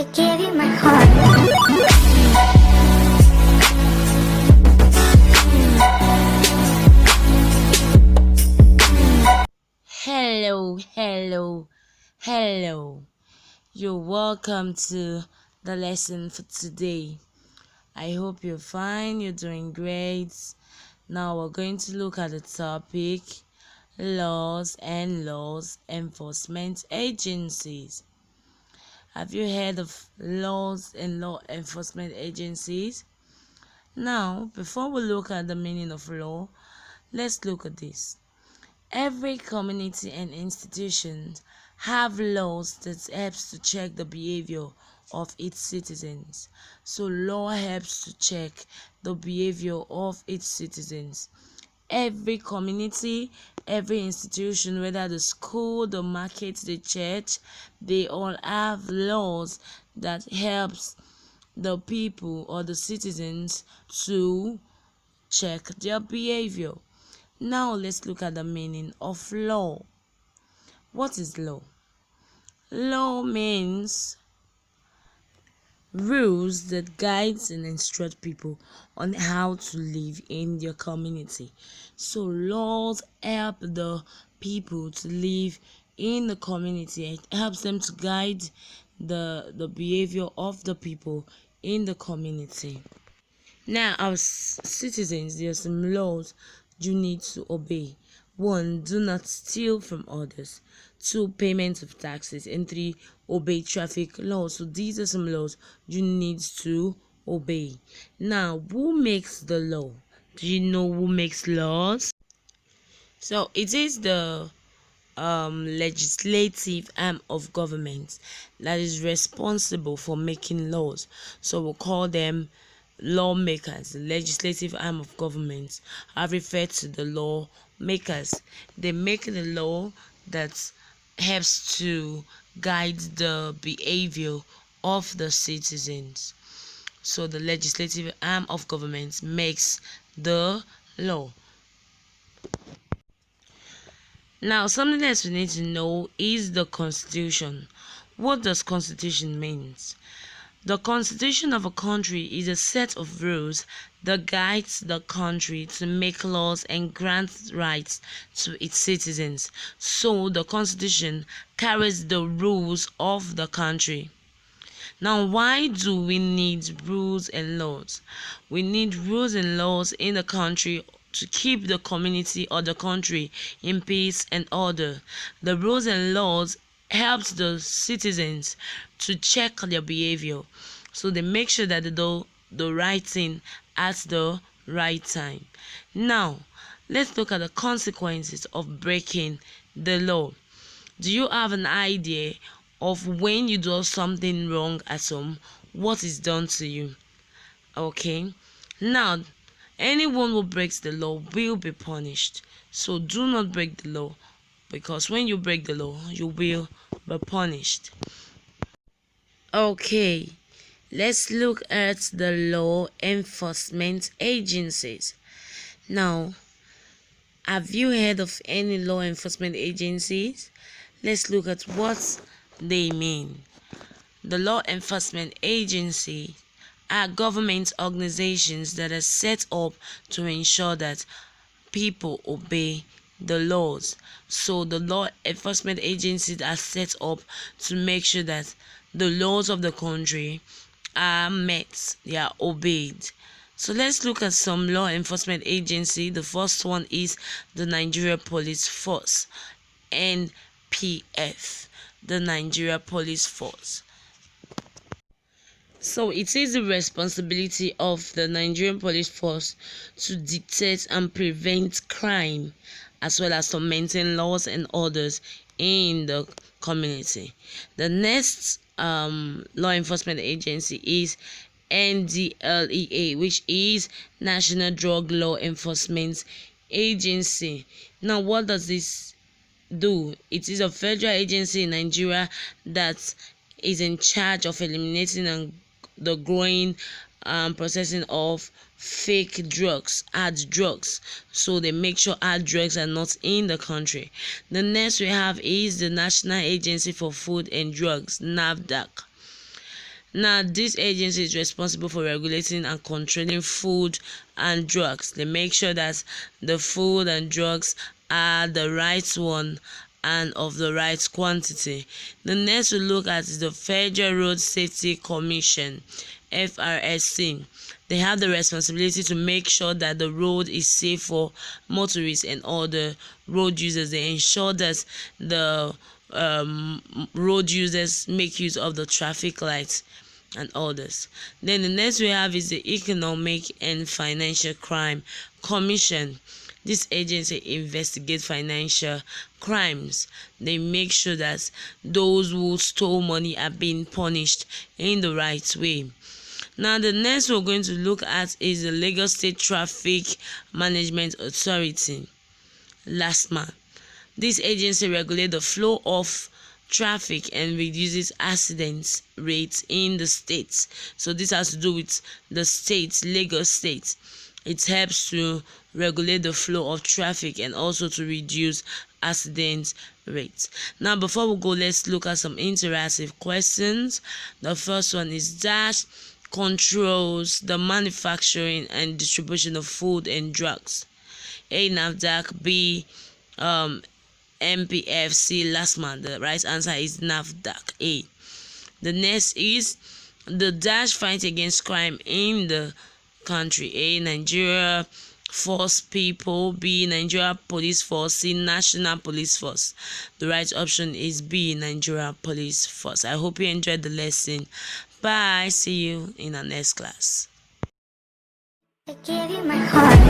I gave you my heart. Hello. You're welcome to the lesson for today. I hope you're fine, you're doing great. Now we're going to look at the topic laws and laws enforcement agencies. Have you heard of laws and law enforcement agencies? Now, before we look at the meaning of law, let's look at this. Every community and institution have laws that helps to check the behavior of its citizens. So law helps to check the behavior of its citizens. Every community, every institution, whether the school, the market, the church, they all have laws that helps the people or the citizens to check their behavior. Now let's look at the meaning of law. What is law? Law means rules that guides and instruct people on how to live in their community. So laws help the people to live in the community. It helps them to guide the behavior of the people in the community. Now, as citizens, there are some laws you need to obey. 1. Do not steal from others. 2. Payment of taxes. And 3. Obey traffic laws. So these are some laws you need to obey. Now, who makes the law? Do you know who makes laws? So it is the legislative arm of government that is responsible for making laws. So we'll call them lawmakers. The legislative arm of government are referred to the lawmakers. They make the law that helps to guide the behavior of the citizens. So the legislative arm of government makes the law. Now, something else we need to know is the Constitution. What does Constitution mean? The Constitution of a country is a set of rules that guides the country to make laws and grant rights to its citizens. So, the Constitution carries the rules of the country. Now, why do we need rules and laws? We need rules and laws in the country to keep the community or the country in peace and order. The rules and laws helps the citizens to check their behavior, so they make sure that they do the right thing at the right time. Now, let's look at the consequences of breaking the law. Do you have an idea of when you do something wrong at home, what is done to you? Okay, now anyone who breaks the law will be punished. So do not break the law, because when you break the law, you will be punished. Okay, let's look at the law enforcement agencies. Now, have you heard of any law enforcement agencies? Let's look at what they mean. The law enforcement agency are government organizations that are set up to ensure that people obey the laws. So the law enforcement agencies are set up to make sure that the laws of the country are met, they are obeyed. So let's look at some law enforcement agency. The first one is the Nigeria Police Force, NPF, the Nigeria Police Force. So it is the responsibility of the Nigerian Police Force to detect and prevent crime, as well as to maintain laws and orders in the community. The next law enforcement agency is NDLEA, which is National Drug Law Enforcement Agency. Now, what does this do? It is a federal agency in Nigeria that is in charge of eliminating and the growing processing of fake drugs, hard drugs. So they make sure hard drugs are not in the country. The next we have is the National Agency for Food and Drugs, NAFDAC. Now, this agency is responsible for regulating and controlling food and drugs. They make sure that the food and drugs are the right one and of the right quantity. The next we look at is the Federal Road Safety Commission, FRSC. They have the responsibility to make sure that the road is safe for motorists and other road users. They ensure that the road users make use of the traffic lights and others. Then the next we have is the Economic and Financial Crime Commission. This agency investigates financial crimes. They make sure that those who stole money are being punished in the right way. Now, the next we're going to look at is the Lagos State Traffic Management Authority, LASTMA. This agency regulates the flow of traffic and reduces accident rates in the states. So this has to do with the states, Lagos State. It helps to regulate the flow of traffic and also to reduce accident rates. Now, before we go, let's look at some interactive questions. The first one is that controls the manufacturing and distribution of food and drugs? A. NAFDAC. B. MPF. C. LASTMA. The right answer is NAFDAC. A. The next is the dash fight against crime in the country. A. Nigeria Force People. B. Nigeria Police Force. C. National Police Force. The right option is B. Nigeria Police Force. I hope you enjoyed the lesson. Bye. See you in our next class. I gave you my heart.